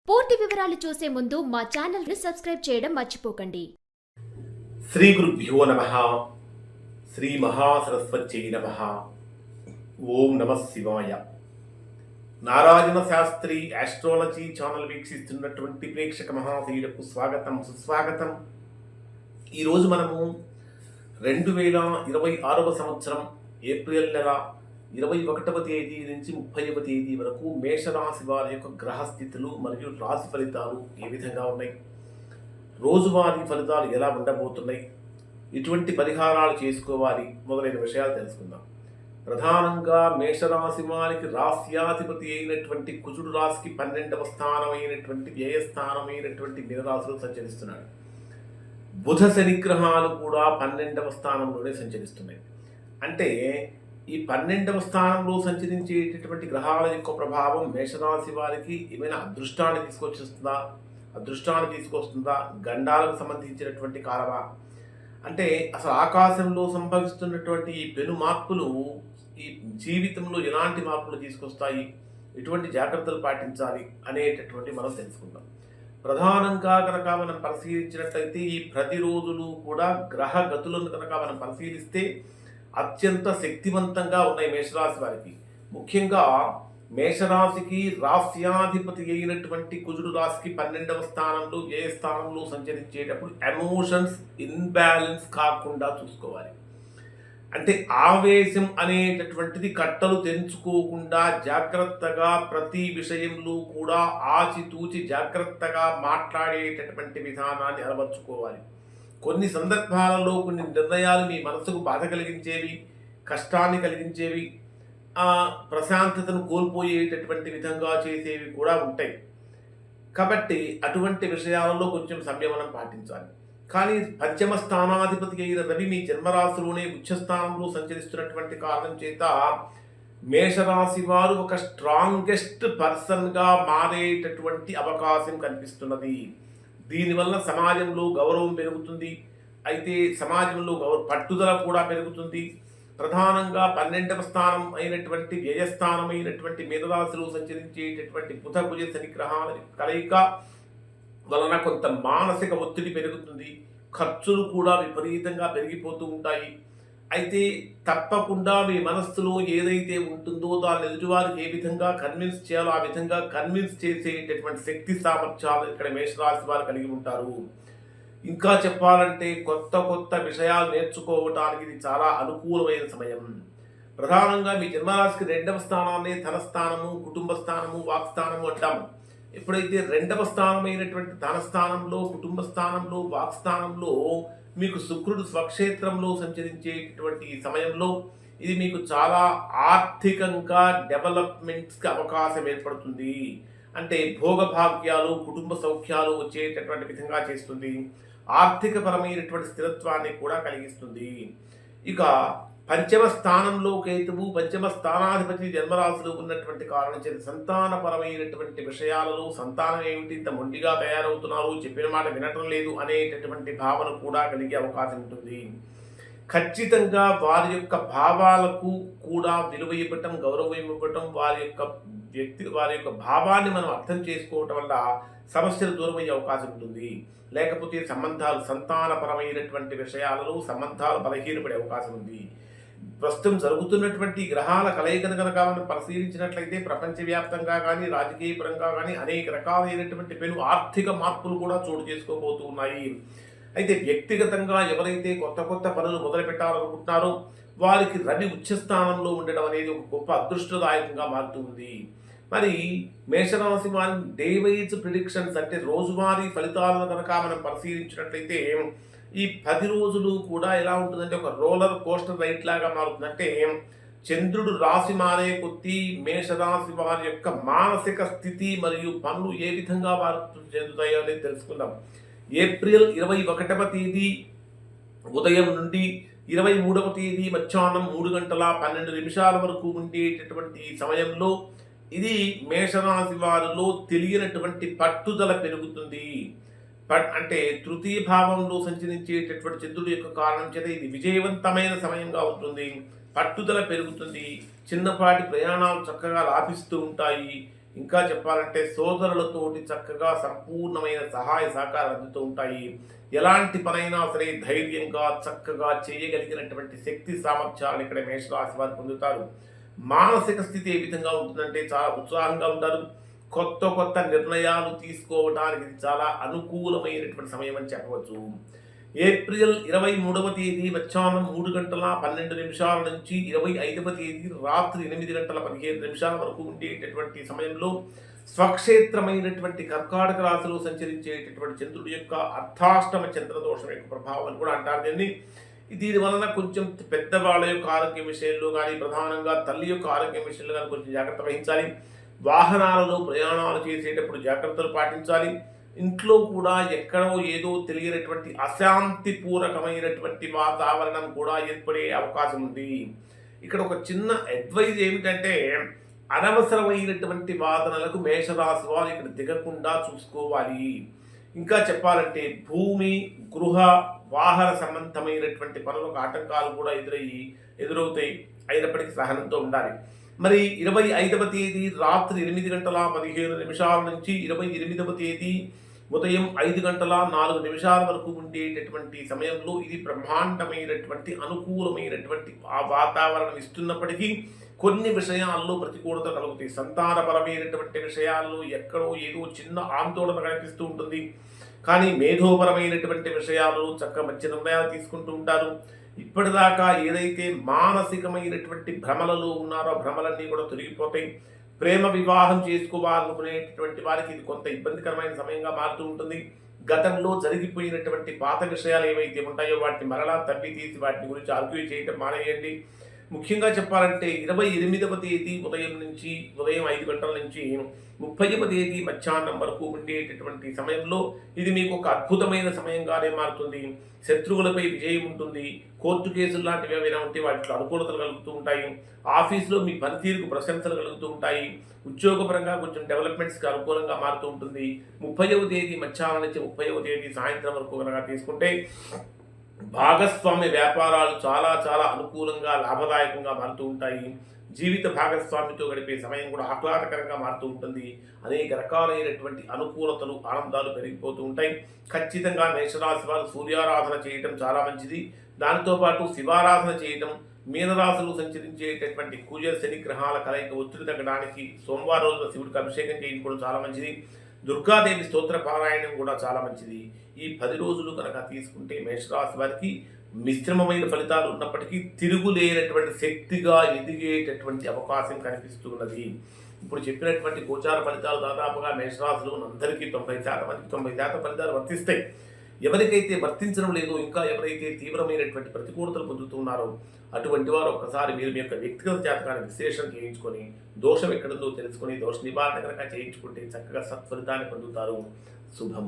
పూర్తి వివరాలు చూసే ముందు మా ఛానల్ ని సబ్స్క్రైబ్ చేయడం మర్చిపోకండి. శ్రీ గురుభ్యో నమః. శ్రీ మహాసరస్వత్యై నమః. ఓం నమః శివాయ. నారాయణ శాస్త్రి ఆస్ట్రాలజీ ఛానల్ వీక్షిస్తున్నటువంటి ప్రేక్షక మహాశయులకు స్వాగతం, సుస్వాగతం. ఈరోజు మనము 2026 సంవత్సరం ఏప్రిల్ నెల 21వ తేదీ నుంచి 30వ తేదీ వరకు మేషరాశి వారి యొక్క గ్రహస్థితులు మరియు రాశి ఫలితాలు ఏ విధంగా ఉన్నాయి, రోజువారీ ఫలితాలు ఎలా ఉండబోతున్నాయి, ఇటువంటి పరిహారాలు చేసుకోవాలి మొదలైన విషయాలు తెలుసుకుందాం. ప్రధానంగా మేషరాశి వారికి రాశ్యాధిపతి అయినటువంటి కుజుడు రాశికి 12వ స్థానం అయినటువంటి వ్యయస్థానం అయినటువంటి మీనరాశిలో సంచరిస్తున్నాడు. బుధ శని గ్రహాలు కూడా 12వ స్థానంలోనే సంచరిస్తున్నాయి. అంటే ఈ 12వ స్థానంలో సంచరించేటటువంటి గ్రహాల యొక్క ప్రభావం మేషరాశి వారికి ఏమైనా అదృష్టాన్ని తీసుకొస్తుందా, గండాలకు సంబంధించినటువంటి కాలమా, అంటే అసలు ఆకాశంలో సంభవిస్తున్నటువంటి ఈ పెను మార్పులు ఈ జీవితంలో ఎలాంటి మార్పులు తీసుకొస్తాయి, ఎటువంటి జాగ్రత్తలు పాటించాలి అనేటటువంటి మనం తెలుసుకుందాం. ప్రధానంగా కనుక మనం పరిశీలించినట్లయితే ఈ ప్రతిరోజులు కూడా గ్రహ గతులను కనుక మనం పరిశీలిస్తే అత్యంత శక్తివంతంగా ఉన్నాయి మేషరాశి వారికి. ముఖ్యంగా మేషరాశికి రాశ్యాధిపతి అయినటువంటి కుజుడు రాశికి 12వ స్థానంలో ఏ స్థానంలో సంచరించేటప్పుడు ఎమోషన్స్ ఇన్బ్యాలెన్స్ కాకుండా చూసుకోవాలి. అంటే ఆవేశం అనేటటువంటిది కట్టలు తెంచుకోకుండా జాగ్రత్తగా ప్రతి విషయంలో కూడా ఆచితూచి జాగ్రత్తగా మాట్లాడేటటువంటి విధానాన్ని అలవర్చుకోవాలి. కొన్ని సందర్భాలలో కొన్ని నిర్ణయాలు మీ మనసుకు బాధ కలిగించేవి, కష్టాన్ని కలిగించేవి, ప్రశాంతతను కోల్పోయేటటువంటి విధంగా చేసేవి కూడా ఉంటాయి. కాబట్టి అటువంటి విషయాలలో కొంచెం సంయమనం పాటించాలి. కానీ పంచమ స్థానాధిపతి అయిన రవి మీ జన్మరాశిలోనే ఉచ్చస్థానంలో సంచరిస్తున్నటువంటి కారణం చేత మేషరాశి వారు ఒక స్ట్రాంగెస్ట్ పర్సన్గా మారేటటువంటి అవకాశం కనిపిస్తున్నది. దీనివల్ల సమాజంలో గౌరవం పెరుగుతుంది. అయితే సమాజంలో పట్టుదల కూడా పెరుగుతుంది. ప్రధానంగా 12వ స్థానం అయినటువంటి వ్యయస్థానం అయినటువంటి మీనరాశిలో సంచరించేటటువంటి బుధ కుజ శని గ్రహాల కలయిక వలన కొంత మానసిక ఒత్తిడి పెరుగుతుంది. ఖర్చులు కూడా విపరీతంగా పెరిగిపోతూ ఉంటాయి. అయితే తప్పకుండా మీ మనస్సులో ఏదైతే ఉంటుందో దాన్ని ఎదుటివారికి ఏ విధంగా కన్విన్స్ చేయాలో ఆ విధంగా కన్విన్స్ చేసేటటువంటి శక్తి సామర్థ్యాలు ఇక్కడ మేషరాశి వారు కలిగి ఉంటారు. ఇంకా చెప్పాలంటే కొత్త కొత్త విషయాలు నేర్చుకోవటానికి ఇది చాలా అనుకూలమైన సమయం. ప్రధానంగా మీ జన్మరాశికి 2వ స్థానాన్ని ధనస్థానము, కుటుంబ స్థానము, వాక్స్థానము అంటాము. ఎప్పుడైతే 2వ స్థానమైనటువంటి ధనస్థానంలో, కుటుంబ స్థానంలో, వాక్స్థానంలో మీకు శుక్రుడు స్వక్షేత్రంలో సంచరించేటటువంటి ఈ సమయంలో ఇది మీకు చాలా ఆర్థికంగా డెవలప్మెంట్స్కి అవకాశం ఏర్పడుతుంది. అంటే భోగభాగ్యాలు, కుటుంబ సౌఖ్యాలు వచ్చేటటువంటి విధంగా చేస్తుంది. ఆర్థిక పరమైనటువంటి స్థిరత్వాన్ని కూడా కలిగిస్తుంది. ఇక పంచమ స్థానంలో కేతువు, పంచమ స్థానాధిపతి జన్మరాశిలో ఉన్నటువంటి కారణం చేత సంతానపరమైనటువంటి విషయాలలో సంతానం ఏమిటి ఇంత మొండిగా తయారవుతున్నారు, చెప్పిన మాట వినటం లేదు అనేటటువంటి భావన కూడా కలిగే అవకాశం ఉంటుంది. ఖచ్చితంగా వారి యొక్క భావాలకు కూడా విలువ ఇవ్వటం, గౌరవం ఇవ్వటం, వారి యొక్క భావాన్ని మనం అర్థం చేసుకోవటం వల్ల సమస్యలు దూరమయ్యే అవకాశం ఉంటుంది. లేకపోతే సంతానపరమైనటువంటి విషయాలలో సంబంధాలు బలహీనపడే అవకాశం ఉంది. ప్రస్తుతం జరుగుతున్నటువంటి గ్రహాల కలయికను కనుక మనం పరిశీలించినట్లయితే ప్రపంచవ్యాప్తంగా కానీ రాజకీయ పరంగా కానీ అనేక రకాలైనటువంటి పెను ఆర్థిక మార్పులు కూడా చోటు చేసుకోబోతూ ఉన్నాయి. అయితే వ్యక్తిగతంగా ఎవరైతే కొత్త కొత్త పనులు మొదలు పెట్టాలనుకుంటున్నారో వారికి రవి ఉచ్చస్థానంలో ఉండడం అనేది ఒక గొప్ప అదృష్టదాయకంగా మారుతుంది. మరి మేషరాశి వారి డే వైజ్ ప్రిడిక్షన్స్ అంటే రోజువారీ ఫలితాలను కనుక మనం పరిశీలించినట్లయితే ఈ 10 రోజులు కూడా ఎలా ఉంటుందంటే ఒక రోలర్ కోస్టర్ రైట్ లాగా మారుతుందంటే చంద్రుడు రాశి మారే కొద్దీ మేషరాశి వారి యొక్క మానసిక స్థితి మరియు పనులు ఏ విధంగా మార్పు చెందుతాయో అనేది తెలుసుకుందాం. ఏప్రిల్ 21వ తేదీ ఉదయం నుండి 23వ తేదీ మధ్యాహ్నం 3:12 వరకు ఉండేటటువంటి సమయంలో ఇది మేషరాశి వారిలో తెలియనటువంటి పట్టుదల పెరుగుతుంది. అంటే తృతీయ భావంలో సంచరించేటటువంటి చంద్రుడి యొక్క కారణం చేత ఇది విజయవంతమైన సమయంగా ఉంటుంది. పట్టుదల పెరుగుతుంది. చిన్నపాటి ప్రయాణాలు చక్కగా లాభిస్తూ ఉంటాయి. ఇంకా చెప్పాలంటే సోదరులతోటి చక్కగా సంపూర్ణమైన సహాయ సహకారాలు అందుతూ ఉంటాయి. ఎలాంటి పనైనా సరే ధైర్యంగా చక్కగా చేయగలిగినటువంటి శక్తి సామర్థ్యాలను ఇక్కడ మేషరాశి వారు పొందుతారు. మానసిక స్థితి ఏ విధంగా ఉంటుందంటే చాలా ఉత్సాహంగా ఉంటారు. కొత్త కొత్త నిర్ణయాలు తీసుకోవడానికి ఇది చాలా అనుకూలమైనటువంటి సమయం అని చెప్పవచ్చు. ఏప్రిల్ 23వ తేదీ మధ్యాహ్నం 3:12 నుంచి 25వ తేదీ రాత్రి 8:15 వరకు ఉండేటటువంటి సమయంలో స్వక్షేత్రమైనటువంటి కర్కాటక రాశిలో సంచరించేటటువంటి చంద్రుడి యొక్క అర్ధాష్టమ చంద్రదోషం యొక్క ప్రభావం అని కూడా అంటారు దీన్ని. దీని వలన కొంచెం పెద్దవాళ్ళ యొక్క ఆరోగ్య విషయంలో కానీ, ప్రధానంగా తల్లి యొక్క ఆరోగ్య విషయంలో కానీ కొంచెం జాగ్రత్త వహించాలి. వాహనాలలో ప్రయాణాలు చేసేటప్పుడు జాగ్రత్తలు పాటించాలి. ఇంట్లో కూడా ఎక్కడో ఏదో తెలియనటువంటి అశాంతిపూర్వకమైనటువంటి వాతావరణం కూడా ఏర్పడే అవకాశం ఉంది. ఇక్కడ ఒక చిన్న అడ్వైజ్ ఏమిటంటే, అనవసరమైనటువంటి వాదనలకు మేషరాశి వారు ఇక్కడ దిగకుండా చూసుకోవాలి. ఇంకా చెప్పాలంటే భూమి, గృహ, వాహన సంబంధమైనటువంటి పనులకు ఆటంకాలు కూడా ఎదురవుతాయి. అయినప్పటికీ సహనంతో ఉండాలి. మరి 25వ తేదీ రాత్రి 8:15 నుంచి 28వ తేదీ ఉదయం 5:04 వరకు ఉండేటటువంటి సమయంలో ఇది బ్రహ్మాండమైనటువంటి అనుకూలమైనటువంటి ఆ వాతావరణం ఇస్తున్నప్పటికీ కొన్ని విషయాల్లో ప్రతికూలత కలుగుతాయి. సంతానపరమైనటువంటి విషయాల్లో ఎక్కడో ఏదో చిన్న ఆందోళన కనిపిస్తూ ఉంటుంది. కానీ మేధోపరమైనటువంటి విషయాలు మంచి నిర్ణయాలు తీసుకుంటూ ఉంటారు. ఇప్పటిదాకా ఏదైతే మానసికమైనటువంటి భ్రమలలో ఉన్నారో భ్రమలన్నీ కూడా తొలగిపోతాయి. ప్రేమ వివాహం చేసుకోవాలనుకునేటటువంటి వారికి ఇది కొంత ఇబ్బందికరమైన సమయంగా మారుతూ ఉంటుంది. గతంలో జరిగిపోయినటువంటి పాత విషయాలు ఏవైతే ఉంటాయో వాటిని మరలా తవ్వి తీసి వాటి గురించి ఆర్గ్యూ చేయడం మానేయండి. ముఖ్యంగా చెప్పాలంటే 28వ తేదీ ఉదయం 5 గంటల నుంచి 30వ తేదీ మధ్యాహ్నం వరకు ఉండేటటువంటి సమయంలో ఇది మీకు ఒక అద్భుతమైన సమయంగానే మారుతుంది. శత్రువులపై విజయం ఉంటుంది. కోర్టు కేసులు లాంటివి ఏమైనా ఉంటే వాటిలో అనుకూలతలు కలుగుతూ ఉంటాయి. ఆఫీస్లో మీ పనితీరుకు ప్రశంసలు కలుగుతూ ఉంటాయి. ఉద్యోగపరంగా కొంచెం డెవలప్మెంట్స్కి అనుకూలంగా మారుతూ ఉంటుంది. 30వ తేదీ మధ్యాహ్నం నుంచి 30వ తేదీ సాయంత్రం వరకు కనుక తీసుకుంటే భాగస్వామ్య వ్యాపారాలు చాలా చాలా అనుకూలంగా లాభదాయకంగా మారుతూ ఉంటాయి. జీవిత భాగస్వామితో గడిపే సమయం కూడా ఆహ్లాదకరంగా మారుతూ ఉంటుంది. అనేక రకాలైనటువంటి అనుకూలతలు, ఆనందాలు పెరిగిపోతూ ఉంటాయి. ఖచ్చితంగా మేషరాశి వారు సూర్యారాధన చేయటం చాలా మంచిది. దానితో పాటు శివారాధన చేయటం, మీనరాశులు సంచరించేటటువంటి కుజ శని గ్రహాల కలయిక ఒత్తిడి తగ్గడానికి సోమవారం రోజున శివుడికి అభిషేకం చేయడం కూడా చాలా మంచిది. దుర్గాదేవి స్తోత్ర పారాయణం కూడా చాలా మంచిది. ఈ 10 రోజులు కనుక తీసుకుంటే మేషరాశి వారికి మిశ్రమమైన ఫలితాలు ఉన్నప్పటికీ తిరుగులేనటువంటి శక్తిగా ఎదిగేటటువంటి అవకాశం కనిపిస్తున్నది. ఇప్పుడు చెప్పినటువంటి గోచార ఫలితాలు దాదాపుగా మేషరాశిలో అందరికీ 90% మందికి 90% ఫలితాలు వర్తిస్తాయి. ఎవరికైతే వర్తించడం లేదో, ఇంకా ఎవరైతే తీవ్రమైనటువంటి ప్రతికూలతలు పొందుతున్నారో అటువంటి వారు ఒక్కసారి మీరు మీ యొక్క వ్యక్తిగత జాతకాన్ని విశ్లేషణ చేయించుకొని దోషం ఎక్కడుందో తెలుసుకొని దోష నివారణ కనుక చేయించుకుంటే చక్కగా సత్ఫలితాన్ని పొందుతారు. శుభం.